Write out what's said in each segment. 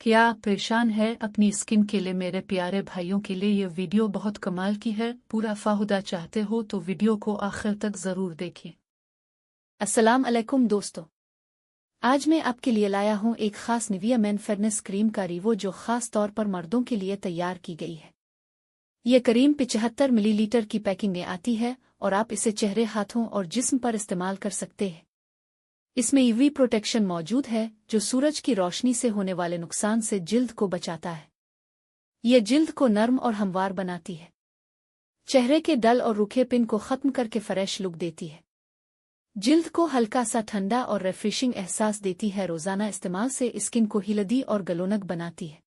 क्या आप परेशान है अपनी स्किन के लिए? मेरे प्यारे भाइयों के लिए ये वीडियो बहुत कमाल की है। पूरा फायदा चाहते हो तो वीडियो को आखिर तक जरूर देखें। अस्सलाम अलैकुम दोस्तों, आज मैं आपके लिए लाया हूँ एक खास निविया मेन फेयरनेस क्रीम का रिव्यू जो खास तौर पर मर्दों के लिए तैयार की गई है। ये क्रीम 75 मिलीलीटर की पैकिंग में आती है और आप इसे चेहरे, हाथों और जिस्म पर इस्तेमाल कर सकते हैं। इसमें यूवी प्रोटेक्शन मौजूद है जो सूरज की रोशनी से होने वाले नुकसान से जिल्द को बचाता है। ये जिल्द को नर्म और हमवार बनाती है, चेहरे के डल और रूखेपन को खत्म करके फ्रेश लुक देती है, जिल्द को हल्का सा ठंडा और रिफ्रेशिंग एहसास देती है। रोजाना इस्तेमाल से स्किन को हिलदी और गलोनक बनाती है।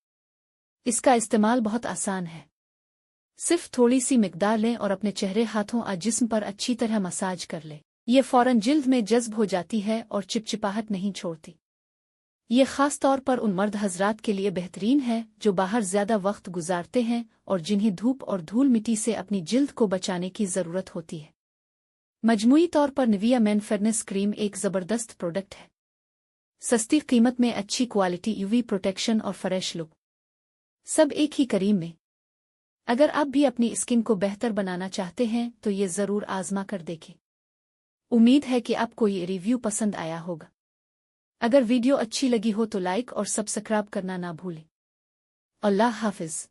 इसका इस्तेमाल बहुत आसान है, सिर्फ थोड़ी सी मिकदार लें और अपने चेहरे, हाथों और जिस्म पर अच्छी तरह मसाज कर लें। ये फौरन जिल्द में जज्ब हो जाती है और चिपचिपाहट नहीं छोड़ती। ये खास तौर पर उन मर्द हजरात के लिए बेहतरीन है जो बाहर ज्यादा वक्त गुजारते हैं और जिन्हें धूप और धूल मिट्टी से अपनी जिल्द को बचाने की जरूरत होती है। मजमूई तौर पर निविया मेन फेयरनेस क्रीम एक जबरदस्त प्रोडक्ट है। सस्ती कीमत में अच्छी क्वालिटी, यूवी प्रोटेक्शन और फ्रेश लुक, सब एक ही क्रीम में। अगर आप भी अपनी स्किन को बेहतर बनाना चाहते हैं तो ये जरूर आजमा कर देखें। उम्मीद है कि आपको ये रिव्यू पसंद आया होगा। अगर वीडियो अच्छी लगी हो तो लाइक और सब्सक्राइब करना ना भूलें। अल्लाह हाफिज।